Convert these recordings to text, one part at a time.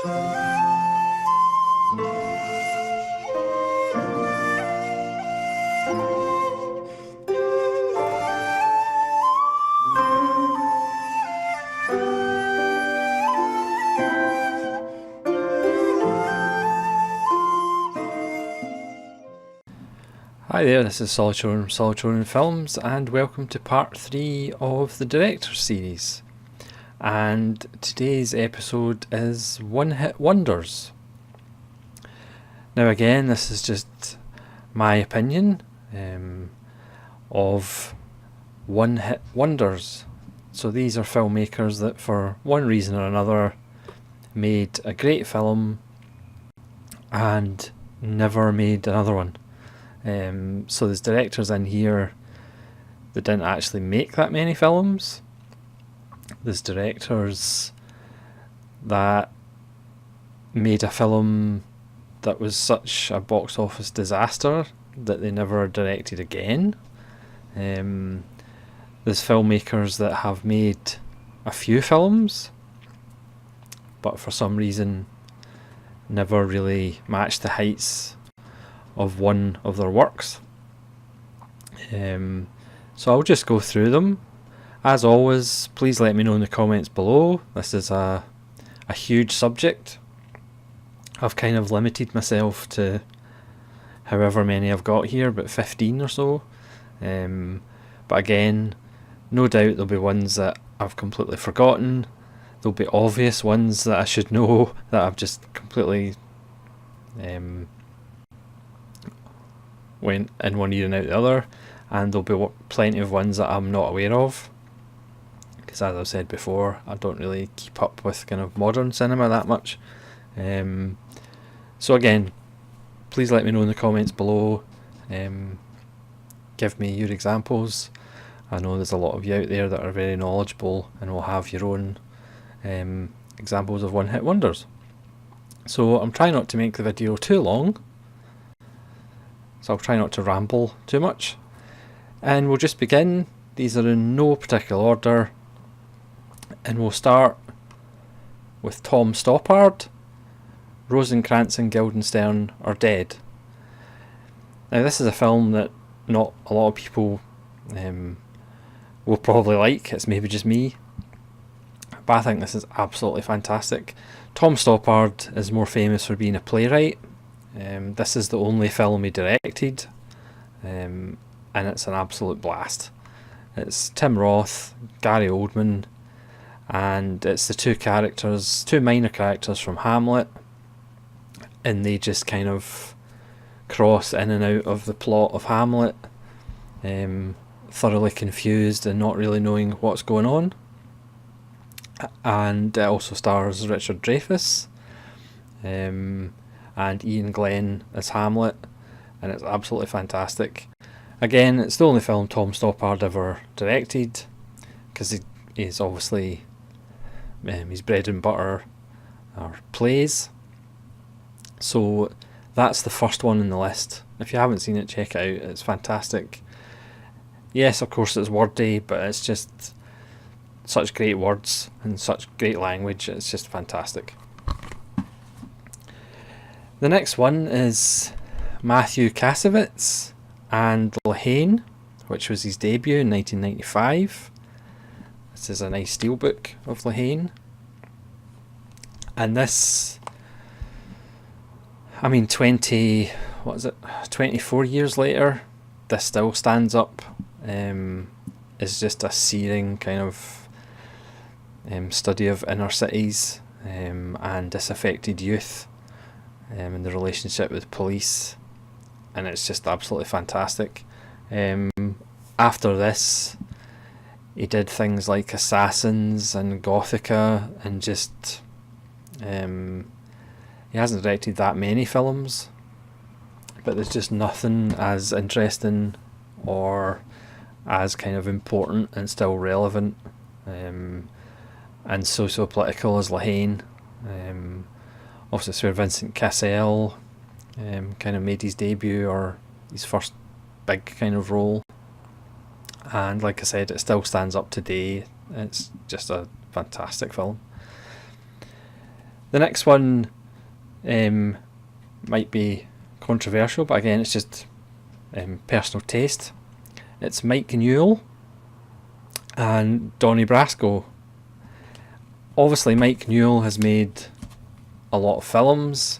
Hi there, this is Solitarian from Solitarian Films, and welcome to part 3 of the Director series. And today's episode is One Hit Wonders. Now again, this is just my opinion of One Hit Wonders. So these are filmmakers that for one reason or another made a great film and never made another one. So there's directors in here that didn't actually make that many films. There's directors that made a film that was such a box office disaster that they never directed again. There's filmmakers that have made a few films but for some reason never really matched the heights of one of their works. So I'll just go through them. As always, please let me know in the comments below. This is a huge subject. I've kind of limited myself to however many I've got here, but 15 or so. But again, no doubt there'll be ones that I've completely forgotten. There'll be obvious ones that I should know that I've just completely went in one ear and out the other, and there'll be plenty of ones that I'm not aware of, because as I've said before, I don't really keep up with kind of modern cinema that much. So again, please let me know in the comments below. Give me your examples. I know there's a lot of you out there that are very knowledgeable and will have your own examples of one-hit wonders. So I'm trying not to make the video too long, so I'll try not to ramble too much. And we'll just begin. These are in no particular order. And we'll start with Tom Stoppard. Rosencrantz and Guildenstern Are Dead. Now this is a film that not a lot of people will probably like. It's maybe just me. But I think this is absolutely fantastic. Tom Stoppard is more famous for being a playwright. This is the only film he directed, and it's an absolute blast. It's Tim Roth, Gary Oldman, and it's the two minor characters from Hamlet, and they just kind of cross in and out of the plot of Hamlet, thoroughly confused and not really knowing what's going on. And it also stars Richard Dreyfuss, and Ian Glenn as Hamlet, and it's absolutely fantastic. Again, it's the only film Tom Stoppard ever directed, because he's obviously his bread and butter are plays. So that's the first one in the list. If you haven't seen it, check it out. It's fantastic. Yes, of course it's wordy, but it's just such great words and such great language. It's just fantastic. The next one is Matthew Kassovitz and Lahane, which was his debut in 1995. This is a nice steelbook of Lahane. And this, I mean, 24 years later, this still stands up. It's just a searing kind of study of inner cities and disaffected youth. And the relationship with police, and it's just absolutely fantastic. After this, he did things like Assassins and Gothica, and just he hasn't directed that many films, but there's just nothing as interesting or as kind of important and still relevant and socio-political as Lahane. Obviously it's where Vincent Cassel kind of made his debut, or his first big kind of role, and like I said, it still stands up today. It's just a fantastic film. The next one might be controversial, but again, it's just personal taste. It's Mike Newell and Donnie Brasco. Obviously, Mike Newell has made a lot of films.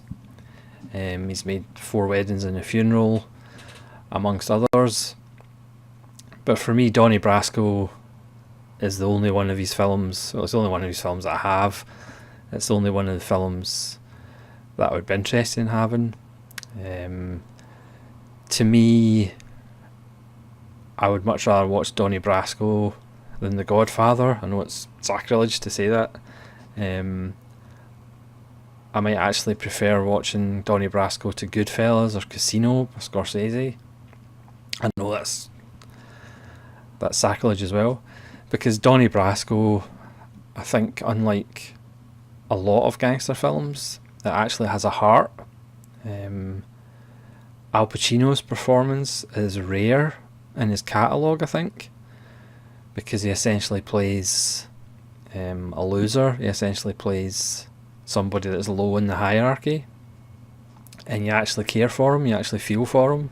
He's made 4 Weddings and a Funeral, amongst others. But for me, Donnie Brasco is the only one of his films. Well, it's the only one of his films that I have. It's the only one of the films that I would be interested in having. To me, I would much rather watch Donnie Brasco than The Godfather. I know it's sacrilege to say that. I might actually prefer watching Donnie Brasco to Goodfellas or Casino by Scorsese. I know that's sacrilege as well, because Donnie Brasco, I think, unlike a lot of gangster films, it actually has a heart. Al Pacino's performance is rare in his catalogue, I think, because he essentially plays a loser. He essentially plays somebody that's low in the hierarchy, and you actually care for him, you actually feel for him.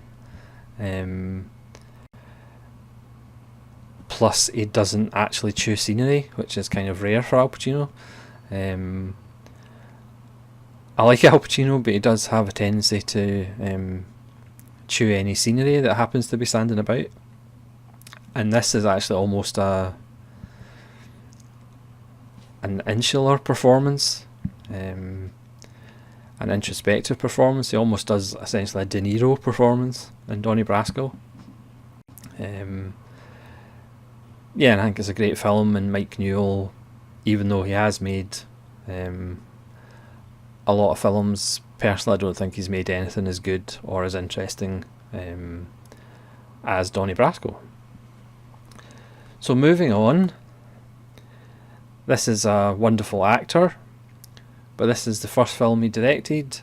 Plus, he doesn't actually chew scenery, which is kind of rare for Al Pacino. I like Al Pacino, but he does have a tendency to chew any scenery that happens to be standing about. And this is actually almost an insular performance, an introspective performance. He almost does essentially a De Niro performance in Donnie Brasco. Yeah, and I think it's a great film, and Mike Newell, even though he has made a lot of films, personally I don't think he's made anything as good or as interesting as Donnie Brasco. So moving on, this is a wonderful actor, but this is the first film he directed.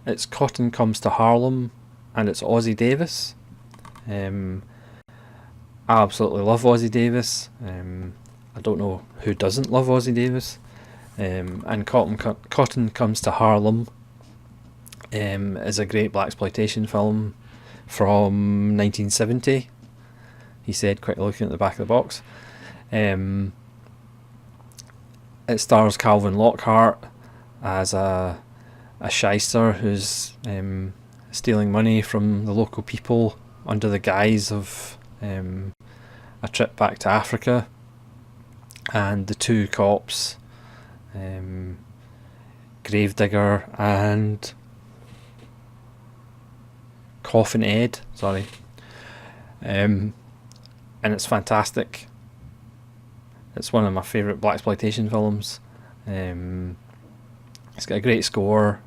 It's Cotton Comes to Harlem, and it's Ossie Davis. I absolutely love Ossie Davis. I don't know who doesn't love Ossie Davis. And Cotton Comes to Harlem is a great blaxploitation film from 1970. He said, quickly looking at the back of the box. It stars Calvin Lockhart as a shyster who's stealing money from the local people under the guise of a trip back to Africa, and the 2 cops, Gravedigger and Coffin Ed, and it's fantastic. It's one of my favourite blaxploitation films. It's got a great score.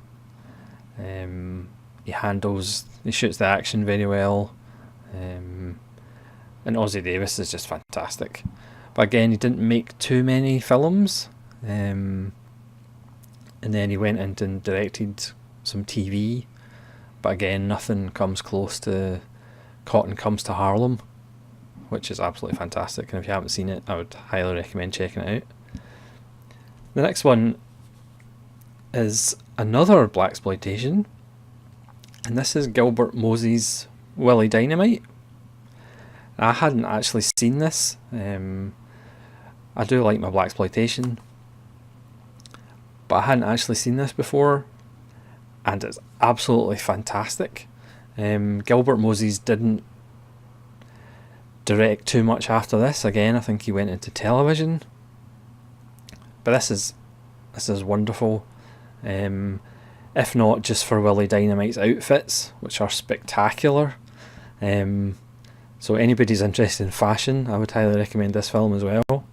He shoots the action very well. And Ossie Davis is just fantastic. But again, he didn't make too many films. And then he went in and directed some TV. But again, nothing comes close to Cotton Comes to Harlem, which is absolutely fantastic. And if you haven't seen it, I would highly recommend checking it out. The next one is another blaxploitation, and this is Gilbert Mosey's Willie Dynamite. I hadn't actually seen this. I do like my blaxploitation, but I hadn't actually seen this before, and it's absolutely fantastic. Gilbert Moses didn't direct too much after this. Again, I think he went into television, but this is wonderful. If not just for Willie Dynamite's outfits, which are spectacular. So anybody's interested in fashion, I would highly recommend this film as well.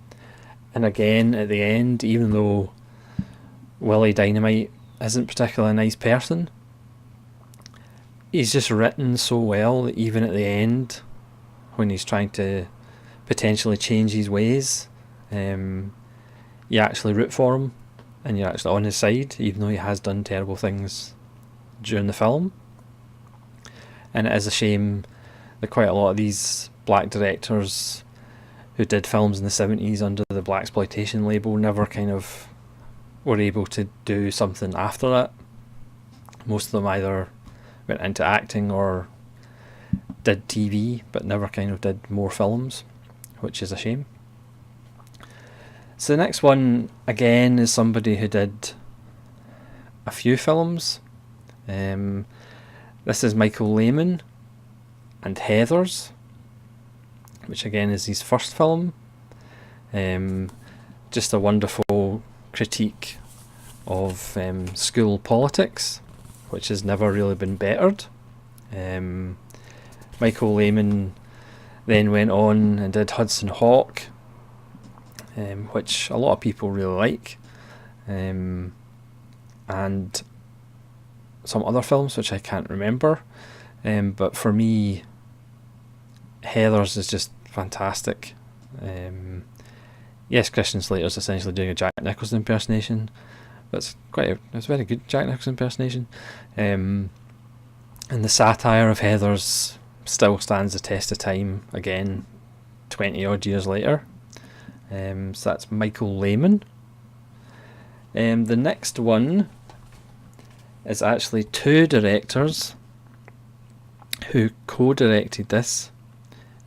And again, at the end, even though Willie Dynamite isn't particularly a nice person, he's just written so well that even at the end, when he's trying to potentially change his ways, you actually root for him and you're actually on his side, even though he has done terrible things during the film. And it is a shame that quite a lot of these black directors who did films in the 70s under the blaxploitation label never kind of were able to do something after that. Most of them either went into acting or did TV, but never kind of did more films, which is a shame. So the next one, again, is somebody who did a few films. This is Michael Lehmann and Heathers, which again is his first film. Just a wonderful critique of school politics, which has never really been bettered. Michael Lehmann then went on and did Hudson Hawk, which a lot of people really like, and some other films which I can't remember, but for me, Heathers is just fantastic. Yes, Christian Slater's essentially doing a Jack Nicholson impersonation, but it's a very good Jack Nicholson impersonation, and the satire of Heathers still stands the test of time again 20 odd years later. So that's Michael Lehmann. The next one is actually two directors who co-directed this.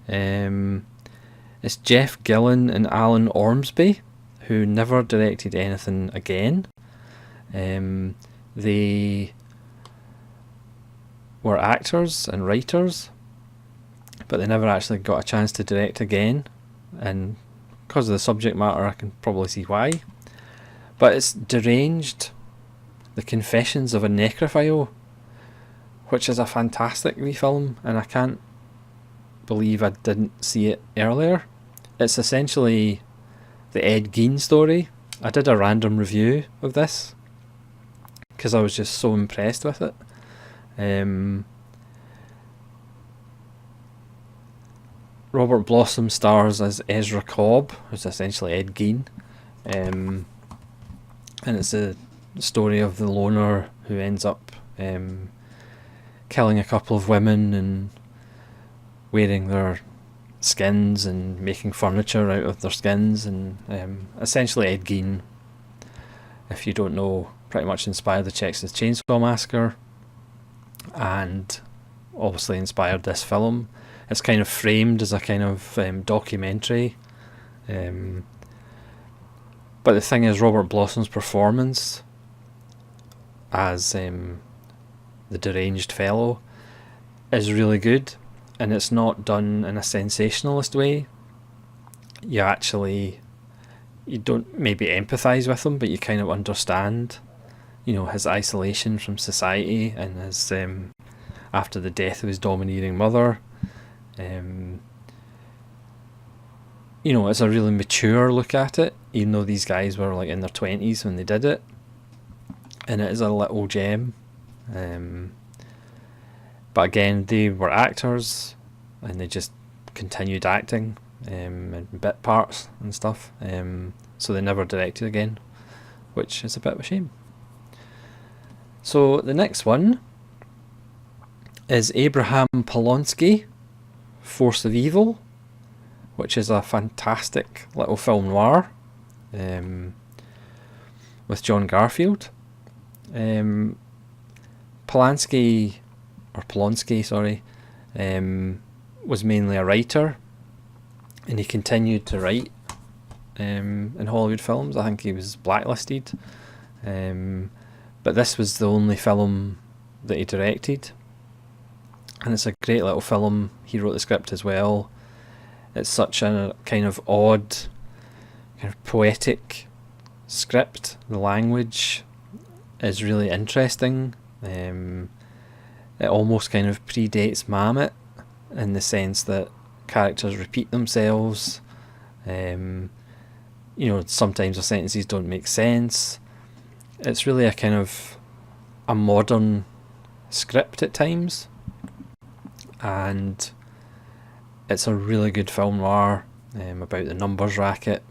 It's Jeff Gillen and Alan Ormsby, who never directed anything again. They were actors and writers, but they never actually got a chance to direct again, and because of the subject matter I can probably see why. But it's Deranged, The Confessions of a Necrophile, which is a fantastic wee film, and I can't believe I didn't see it earlier. It's essentially the Ed Gein story. I did a random review of this because I was just so impressed with it. Robert Blossom stars as Ezra Cobb, who's essentially Ed Gein, and it's a story of the loner who ends up killing a couple of women and wearing their skins and making furniture out of their skins, and essentially Ed Gein, if you don't know, pretty much inspired the Texas Chainsaw Massacre and obviously inspired this film. It's kind of framed as a kind of documentary, but the thing is, Robert Blossom's performance as the deranged fellow is really good, and it's not done in a sensationalist way. You don't maybe empathise with him, but you kind of understand, his isolation from society and his after the death of his domineering mother. It's a really mature look at it, even though these guys were like in their 20s when they did it, and it is a little gem. But again, they were actors and they just continued acting in bit parts and stuff, so they never directed again, which is a bit of a shame. So the next one is Abraham Polonsky, Force of Evil, which is a fantastic little film noir with John Garfield. Polonsky, was mainly a writer, and he continued to write in Hollywood films. I think he was blacklisted, but this was the only film that he directed, and it's a great little film. He wrote the script as well. It's such a kind of odd, kind of poetic script. The language is really interesting. It almost kind of predates Mamet in the sense that characters repeat themselves. Sometimes the sentences don't make sense. It's really a kind of a modern script at times, and it's a really good film noir about the numbers racket,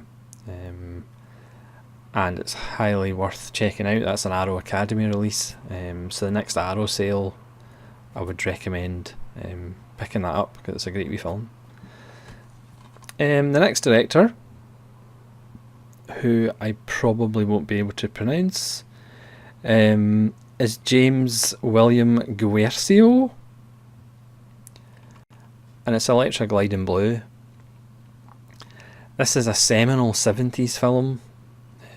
and it's highly worth checking out. That's an Arrow Academy release, so the next Arrow sale I would recommend picking that up because it's a great wee film. The next director, who I probably won't be able to pronounce, is James William Guercio, and it's Electra Gliding Blue. This is a seminal 70s film.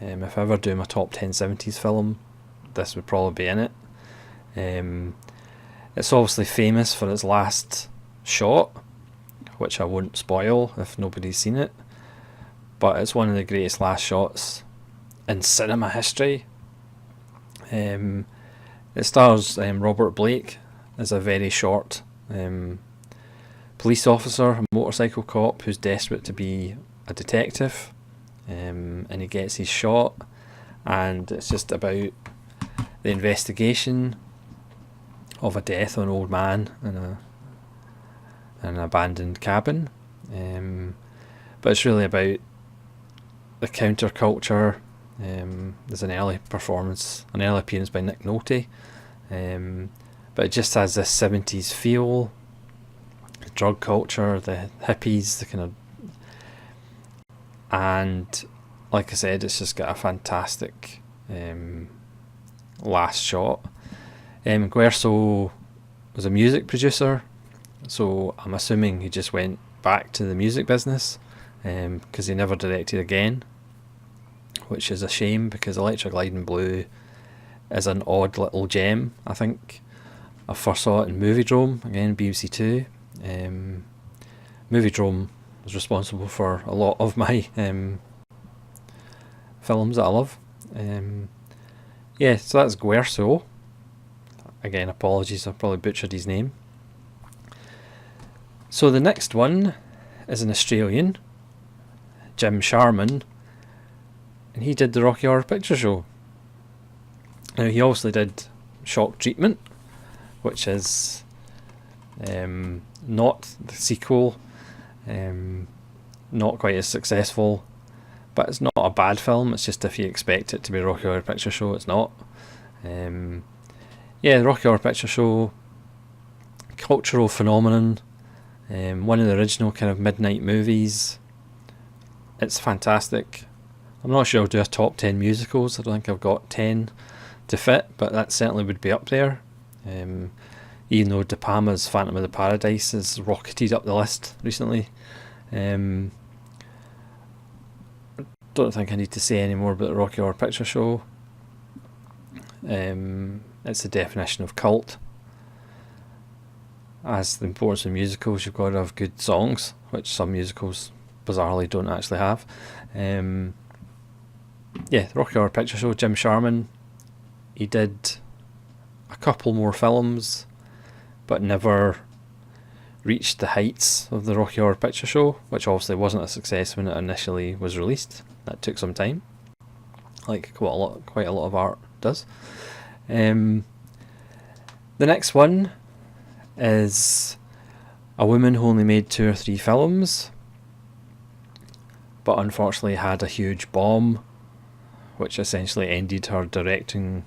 If I ever do my top 10 70s film, this would probably be in it. It's obviously famous for its last shot, which I won't spoil if nobody's seen it, but it's one of the greatest last shots in cinema history. It stars Robert Blake as a very short police officer, a motorcycle cop who's desperate to be a detective, and he gets his shot, and it's just about the investigation of a death of an old man in an abandoned cabin. But it's really about the counterculture. There's an early appearance by Nick Nolte, but it just has this 70s feel, the drug culture, the hippies, the kind of, and like I said, it's just got a fantastic last shot. Guercio was a music producer, so I'm assuming he just went back to the music business, because he never directed again, which is a shame, because Electra Gliding Blue is an odd little gem. I think I first saw it in Moviedrome, again BBC Two. Moviedrome was responsible for a lot of my films that I love. Yeah, so that's Guercio. Again, apologies, I probably butchered his name. So the next one is an Australian, Jim Sharman, and he did the Rocky Horror Picture Show. Now, he obviously did Shock Treatment, which is not the sequel, not quite as successful, but it's not a bad film. It's just if you expect it to be a Rocky Horror Picture Show, it's not. Yeah, the Rocky Horror Picture Show, cultural phenomenon, one of the original kind of midnight movies. It's fantastic. I'm not sure I'll do a top 10 musicals. I don't think I've got 10 to fit, but that certainly would be up there. Even though De Palma's Phantom of the Paradise has rocketed up the list recently. Don't think I need to say any more about the Rocky Horror Picture Show. It's the definition of cult. As the importance of musicals, you've got to have good songs, which some musicals bizarrely don't actually have. Yeah, the Rocky Horror Picture Show, Jim Sharman, he did a couple more films, but never reached the heights of the Rocky Horror Picture Show, which obviously wasn't a success when it initially was released. That took some time, like quite a lot of art does. The next one is a woman who only made 2 or 3 films, but unfortunately had a huge bomb, which essentially ended her directing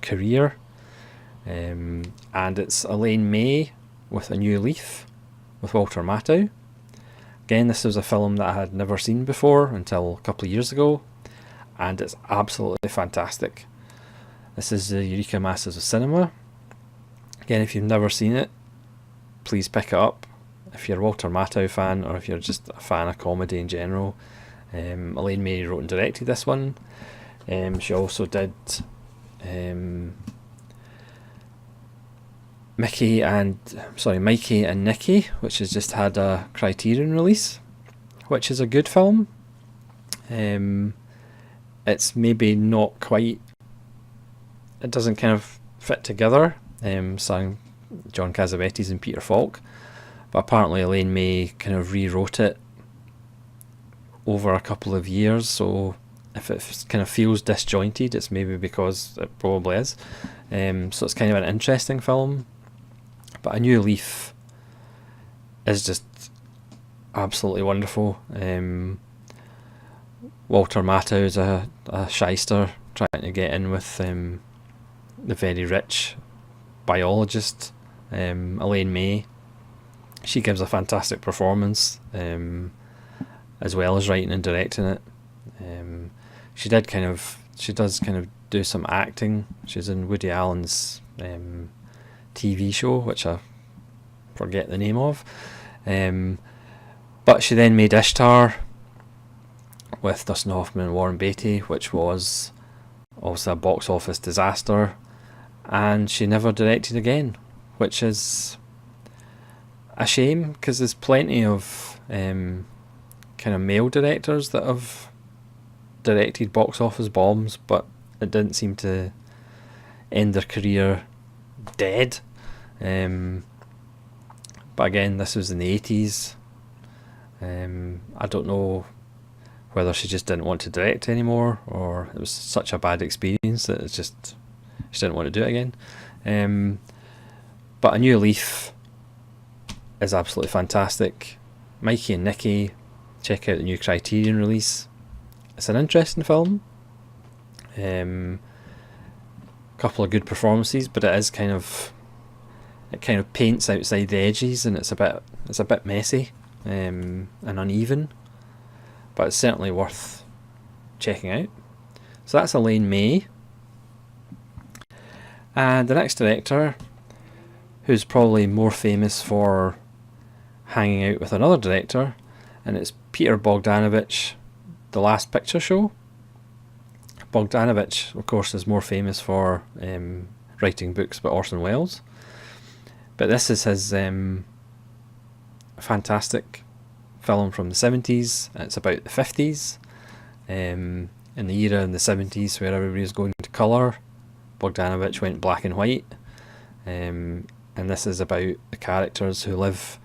career. And it's Elaine May with A New Leaf with Walter Matthau. Again, this was a film that I had never seen before until a couple of years ago, and it's absolutely fantastic. This is the Eureka Masters of Cinema. Again, if you've never seen it, please pick it up. If you're a Walter Matthau fan, or if you're just a fan of comedy in general, Elaine May wrote and directed this one. She also did Mikey and Nicky, which has just had a Criterion release, which is a good film. It's maybe not quite, it doesn't kind of fit together, starring John Cassavetes and Peter Falk, but apparently Elaine May kind of rewrote it over a couple of years, so if it kind of feels disjointed, it's maybe because it probably is. So it's kind of an interesting film. But A New Leaf is just absolutely wonderful. Walter Matthau is a shyster trying to get in with the very rich biologist, Elaine May. She gives a fantastic performance, as well as writing and directing it. She does kind of do some acting. She's in Woody Allen's TV show, which I forget the name of. But she then made Ishtar with Dustin Hoffman and Warren Beatty, which was also a box office disaster, and she never directed again, which is a shame, because there's plenty of kind of male directors that have directed box office bombs, but it didn't seem to end their career dead. But again, this was in the 80s. I don't know whether she just didn't want to direct anymore, or it was such a bad experience that she didn't want to do it again. But A New Leaf is absolutely fantastic. Mikey and Nicky, check out the new Criterion release. It's an interesting film. Couple of good performances, but it kind of paints outside the edges, and it's a bit messy and uneven, but it's certainly worth checking out. So that's Elaine May. And the next director, who's probably more famous for hanging out with another director, and it's Peter Bogdanovich, The Last Picture Show. Bogdanovich, of course, is more famous for writing books about Orson Welles, but this is his fantastic film from the 70s. It's about the 50s, in the era in the 70s where everybody was going to colour. Bogdanovich went black and white, and this is about the characters who live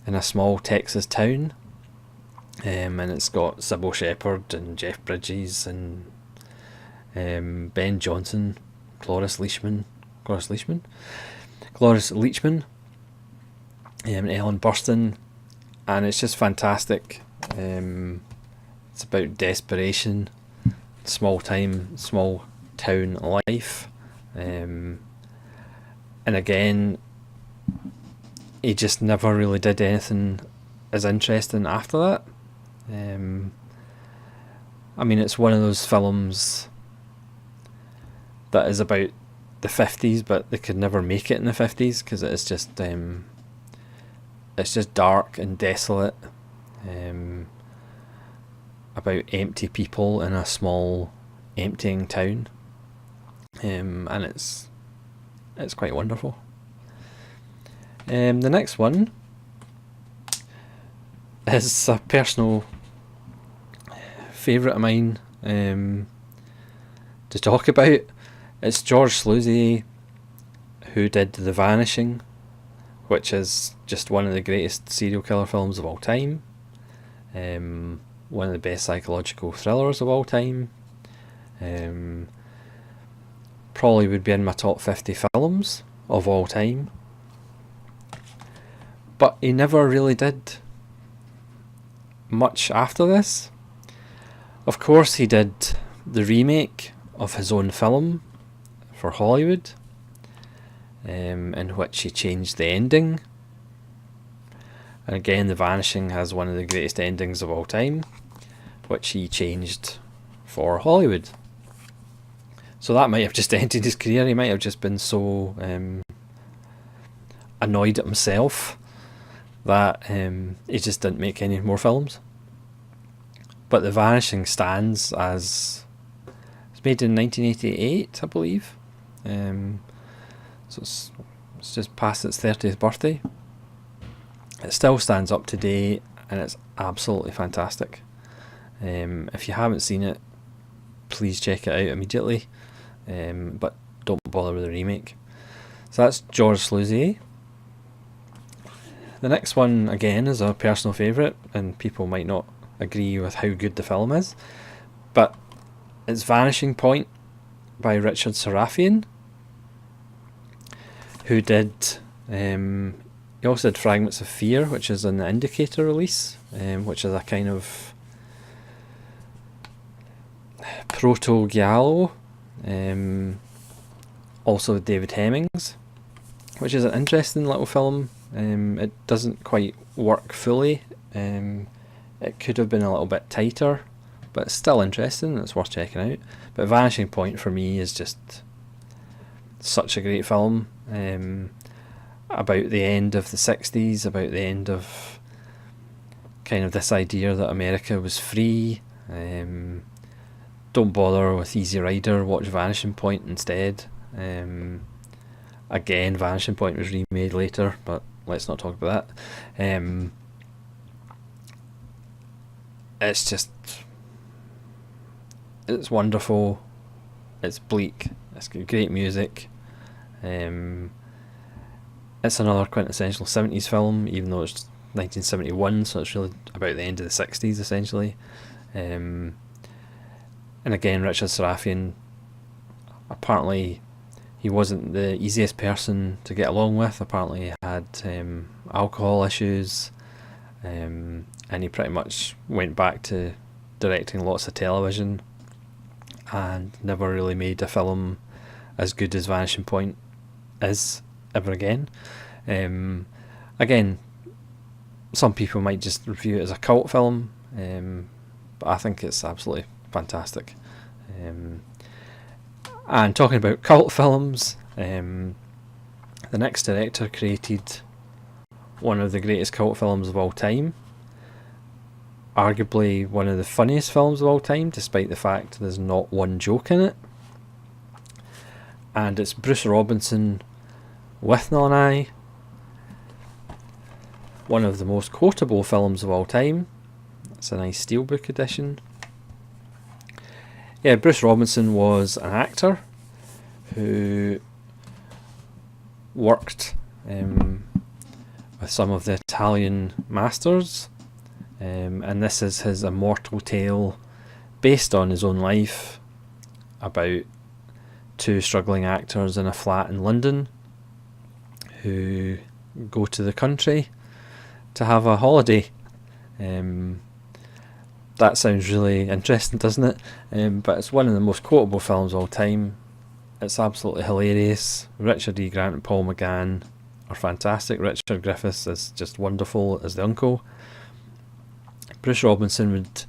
in a small Texas town, and it's got Sybil Shepherd and Jeff Bridges and Ben Johnson, Cloris Leachman, and Ellen Burstyn, and it's just fantastic. It's about desperation, small town life, and again, he just never really did anything as interesting after that. I mean, it's one of those films that is about the 50s, but they could never make it in the 50s, because it's just dark and desolate, about empty people in a small emptying town, and it's quite wonderful. The next one is a personal favourite of mine to talk about. It's George Sluizy, who did The Vanishing, which is just one of the greatest serial killer films of all time, one of the best psychological thrillers of all time, probably would be in my top 50 films of all time, but he never really did much after this. Of course, he did the remake of his own film for Hollywood, in which he changed the ending, and again, The Vanishing has one of the greatest endings of all time, which he changed for Hollywood. So that might have just ended his career. He might have just been so annoyed at himself that he just didn't make any more films. But The Vanishing stands as, it's made in 1988, I believe. So it's just past its 30th birthday. It still stands up today, and it's absolutely fantastic. If you haven't seen it, please check it out immediately. But don't bother with the remake. So that's George Sluizy. The next one, again, is a personal favourite, and people might not agree with how good the film is, but it's Vanishing Point by Richard Sarafian, who did he also did Fragments of Fear, which is an Indicator release, which is a kind of proto-giallo, also with David Hemmings, which is an interesting little film. It doesn't quite work fully. It could have been a little bit tighter, but it's still interesting. It's worth checking out. But Vanishing Point for me is just such a great film, about the end of the 60s, about the end of kind of this idea that America was free. Don't bother with Easy Rider, watch Vanishing Point instead. Again, Vanishing Point was remade later, but let's not talk about that. It's just, it's wonderful, it's bleak, it's got great music. It's another quintessential 70s film, even though it's 1971, so it's really about the end of the 60s essentially. And again, Richard Sarafian, apparently he wasn't the easiest person to get along with. Apparently he had alcohol issues, and he pretty much went back to directing lots of television and never really made a film as good as Vanishing Point is ever again. Again, some people might just review it as a cult film, but I think it's absolutely fantastic. And talking about cult films, the next director created one of the greatest cult films of all time, arguably one of the funniest films of all time, despite the fact there's not one joke in it. And it's Bruce Robinson, Withnail and I, one of the most quotable films of all time. It's a nice steelbook edition. Yeah, Bruce Robinson was an actor who worked with some of the Italian masters, and this is his immortal tale based on his own life about two struggling actors in a flat in London who go to the country to have a holiday. That sounds really interesting, doesn't it? But it's one of the most quotable films of all time. It's absolutely hilarious. Richard E. Grant and Paul McGann are fantastic. Richard Griffiths is just wonderful as the uncle. Bruce Robinson would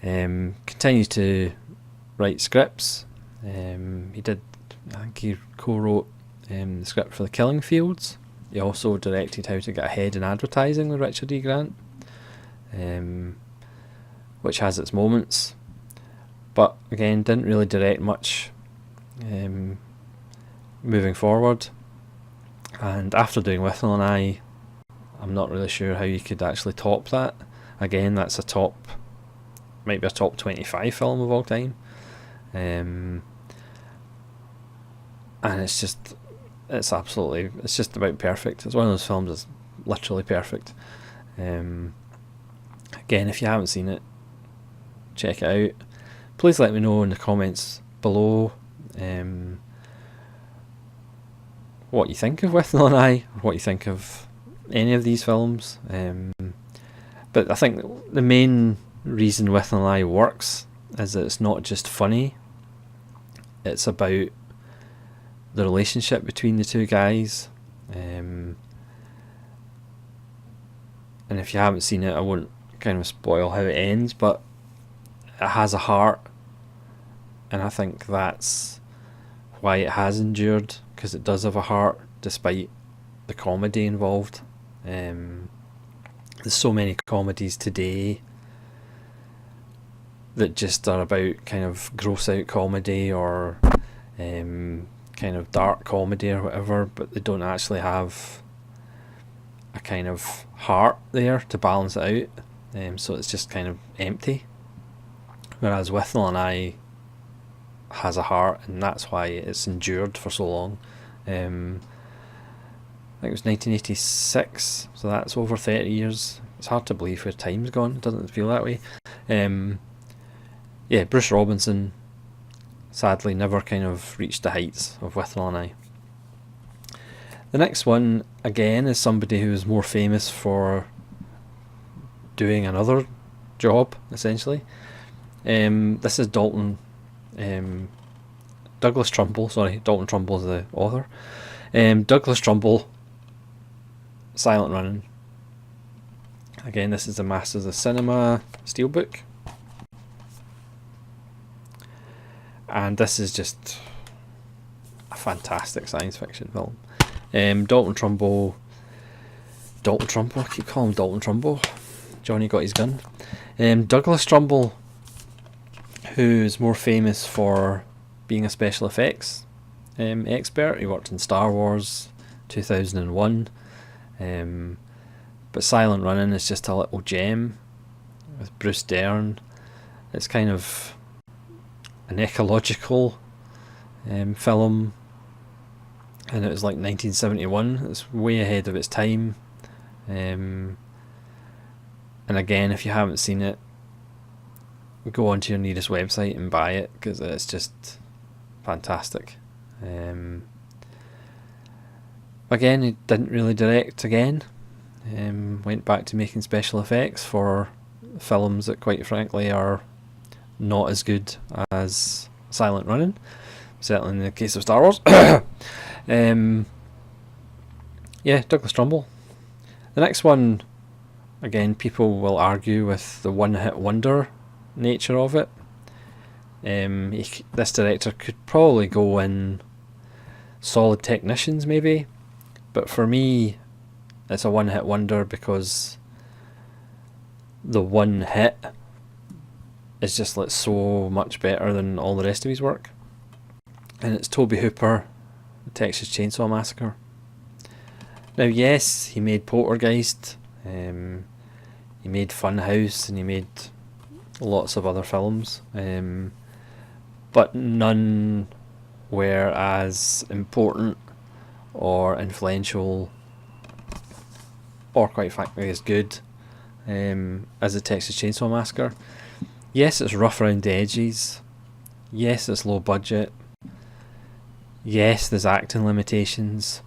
continue to write scripts. He did, I think he co-wrote the script for The Killing Fields. He also directed How to Get Ahead in Advertising with Richard E. Grant, which has its moments, but again didn't really direct much moving forward. And after doing Withnail and I, I'm not really sure how you could actually top that. Again, that's might be a top 25 film of all time. And it's just about perfect. It's one of those films that's literally perfect. Again, if you haven't seen it, check it out. Please let me know in the comments below what you think of Withnail and I, or what you think of any of these films. But I think the main reason Withnail and I works is that it's not just funny, it's about the relationship between the two guys. And if you haven't seen it, I won't kind of spoil how it ends, but it has a heart, and I think that's why it has endured, because it does have a heart despite the comedy involved. There's so many comedies today that just are about kind of gross out comedy or kind of dark comedy or whatever, but they don't actually have a kind of heart there to balance it out, so it's just kind of empty. Whereas Withnail and I has a heart, and that's why it's endured for so long. I think it was 1986, so that's over 30 years. It's hard to believe where time's gone. It doesn't feel that way. Yeah, Bruce Robinson sadly never kind of reached the heights of Withnail and I. The next one, again, is somebody who is more famous for doing another job, essentially. This is Douglas Trumbull. Sorry, Dalton Trumbull is the author. Douglas Trumbull, Silent Running. Again, this is the Masters of Cinema steelbook. and this is just a fantastic science fiction film. Dalton Trumbo, I keep calling him Dalton Trumbo. Johnny got his gun. Douglas Trumbull, who's more famous for being a special effects expert. He worked in Star Wars 2001. But Silent Running is just a little gem with Bruce Dern. It's kind of an ecological film, and it was like 1971. It's way ahead of its time. And again, if you haven't seen it, go onto your nearest website and buy it, because it's just fantastic. Again, he didn't really direct again. Went back to making special effects for films that quite frankly are not as good as Silent Running, certainly in the case of Star Wars. Yeah, Douglas Trumbull. The next one, again, people will argue with the one-hit wonder nature of it. This director could probably go in Solid Technicians maybe, but for me it's a one-hit wonder because the one hit is just like so much better than all the rest of his work. And it's Tobe Hooper, The Texas Chainsaw Massacre. Now yes, he made Poltergeist, he made Funhouse, and he made lots of other films, but none were as important or influential or quite frankly as good as the Texas Chainsaw Massacre. Yes, it's rough around the edges. Yes, it's low budget. Yes, there's acting limitations.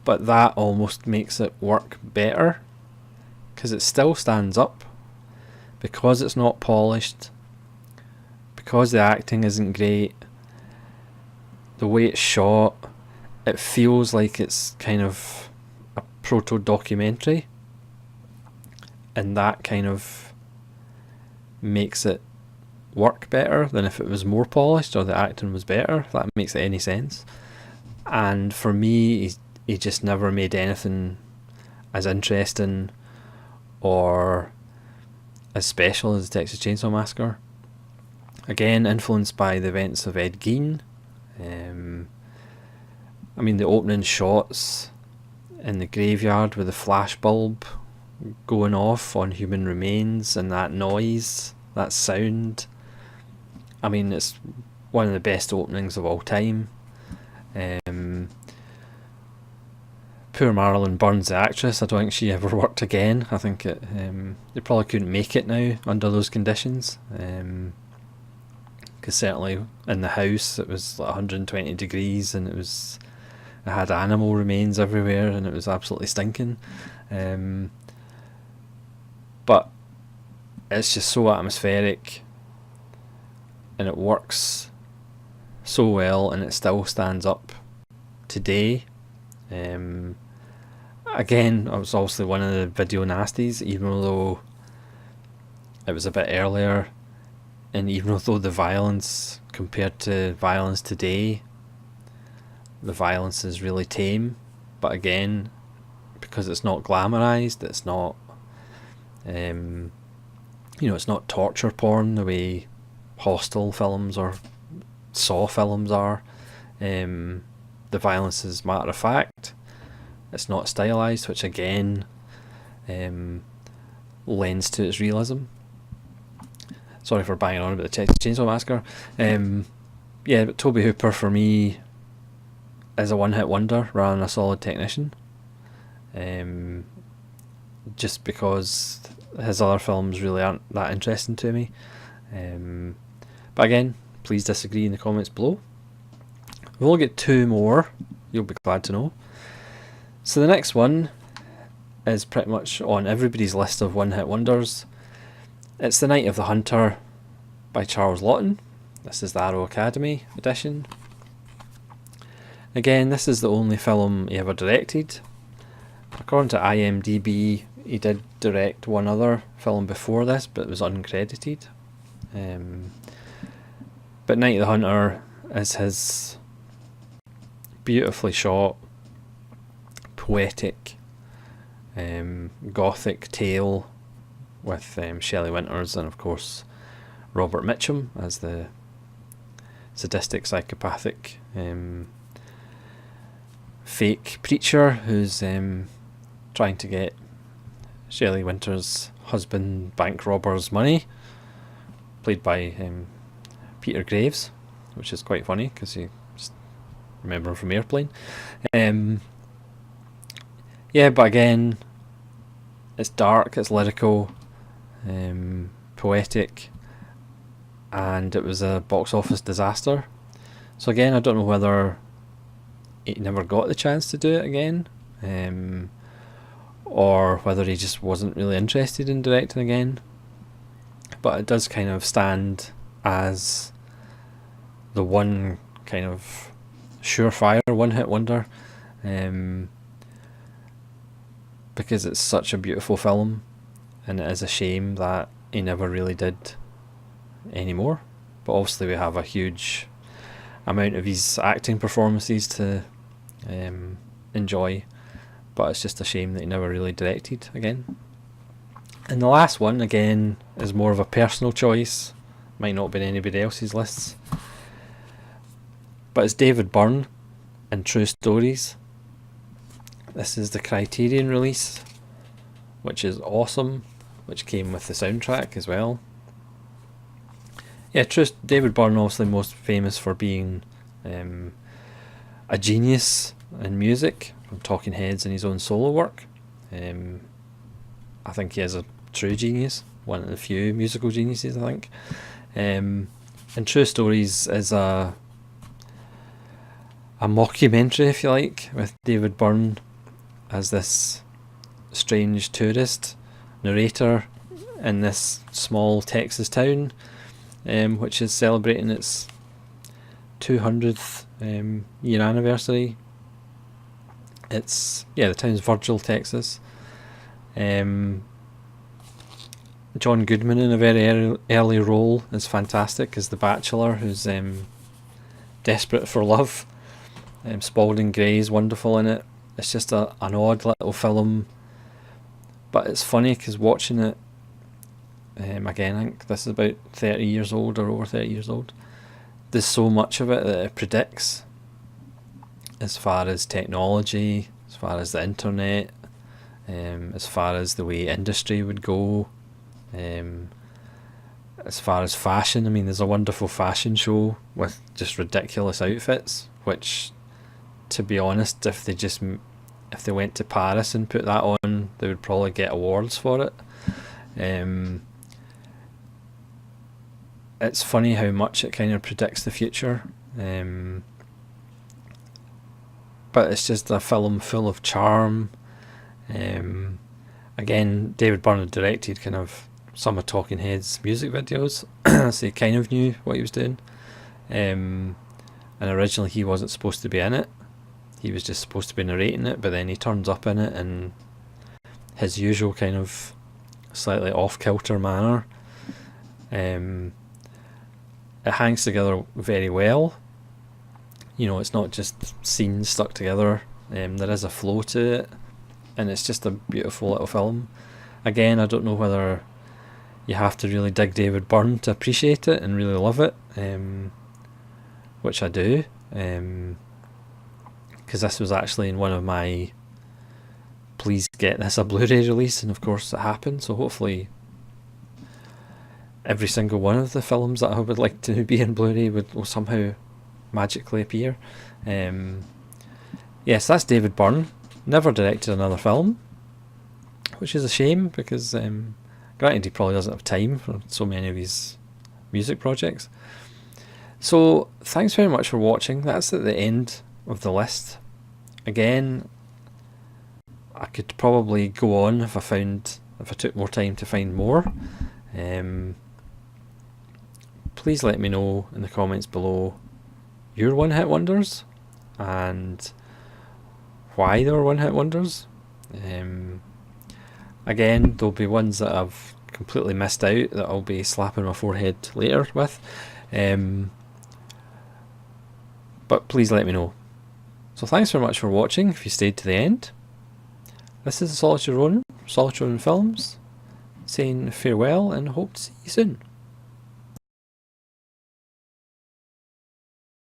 But that almost makes it work better, because it still stands up, because it's not polished, because the acting isn't great, the way it's shot, it feels like it's kind of a proto-documentary, and that kind of makes it work better than if it was more polished or the acting was better, if that makes any sense. And for me, he just never made anything as interesting or as special as the Texas Chainsaw Massacre. Again, influenced by the events of Ed Gein. I mean, the opening shots in the graveyard with the flashbulb going off on human remains and that noise, that sound. I mean, it's one of the best openings of all time. Poor Marilyn Burns, the actress, I don't think she ever worked again. I think they probably couldn't make it now under those conditions. Because certainly in the house it was like 120 degrees and it had animal remains everywhere and it was absolutely stinking. But it's just so atmospheric and it works so well, and it still stands up today. Again, it was obviously one of the video nasties, even though it was a bit earlier, and even though the violence compared to violence today, the violence is really tame. But again, because it's not glamorized, it's not it's not torture porn the way Hostel films or Saw films are. The violence is matter of fact. It's not stylized, which again lends to its realism. Sorry for banging on about the Texas Chainsaw Massacre. Yeah, but Tobe Hooper for me is a one-hit wonder rather than a solid technician. Just because his other films really aren't that interesting to me. But again, please disagree in the comments below. We've only got two more, you'll be glad to know. So the next one is pretty much on everybody's list of one-hit wonders. It's The Night of the Hunter by Charles Laughton. This is the Arrow Academy edition. Again, this is the only film he ever directed. According to IMDb, he did direct one other film before this, but it was uncredited. But Night of the Hunter is his beautifully shot, poetic, gothic tale with Shelley Winters and of course Robert Mitchum as the sadistic, psychopathic fake preacher who's trying to get Shelley Winters' husband bank robber's money, played by Peter Graves, which is quite funny because you just remember him from Airplane. Yeah, but again, it's dark, it's lyrical, poetic, and it was a box office disaster. So again, I don't know whether he never got the chance to do it again, or whether he just wasn't really interested in directing again. But it does kind of stand as the one kind of surefire one-hit wonder, because it's such a beautiful film, and it is a shame that he never really did anymore. But obviously we have a huge amount of his acting performances to enjoy, but it's just a shame that he never really directed again. And the last one, again, is more of a personal choice, might not be anybody else's lists, but it's David Byrne and True Stories. This is the Criterion release, which is awesome, which came with the soundtrack as well. Yeah, David Byrne, obviously most famous for being a genius in music, from Talking Heads and his own solo work. I think he is a true genius, one of the few musical geniuses, I think. And True Stories is a mockumentary, if you like, with David Byrne as this strange tourist narrator in this small Texas town, which is celebrating its 200th year anniversary. It's, yeah, the town's Virgil, Texas. John Goodman in a very early role is fantastic as the bachelor who's desperate for love. Spalding Gray is wonderful in it. It's just an odd little film, but it's funny because watching it, again, I think this is about 30 years old or over 30 years old, there's so much of it that it predicts as far as technology, as far as the internet, as far as the way industry would go, as far as fashion. I mean, there's a wonderful fashion show with just ridiculous outfits, which, to be honest, if they went to Paris and put that on, they would probably get awards for it. It's funny how much it kind of predicts the future, but it's just a film full of charm. Again, David Byrne had directed kind of some of Talking Heads music videos, so he kind of knew what he was doing. And originally he wasn't supposed to be in it. He was just supposed to be narrating it, but then he turns up in it in his usual kind of slightly off-kilter manner. It hangs together very well. You know, it's not just scenes stuck together. There is a flow to it, and it's just a beautiful little film. Again, I don't know whether you have to really dig David Byrne to appreciate it and really love it, which I do, because this was actually in one of my please get this a Blu-ray release, and of course it happened, so hopefully every single one of the films that I would like to be in Blu-ray will somehow magically appear. Yes, that's David Byrne. Never directed another film, which is a shame because granted he probably doesn't have time for so many of his music projects. So thanks very much for watching. That's at the end of the list. Again, I could probably go on if I took more time to find more. Please let me know in the comments below your one-hit wonders and why they were one-hit wonders. Again, there'll be ones that I've completely missed out that I'll be slapping my forehead later with. but please let me know. So thanks very much for watching if you stayed to the end. This is Solitary Ronin, Solitary Ronin Films, saying farewell and hope to see you soon.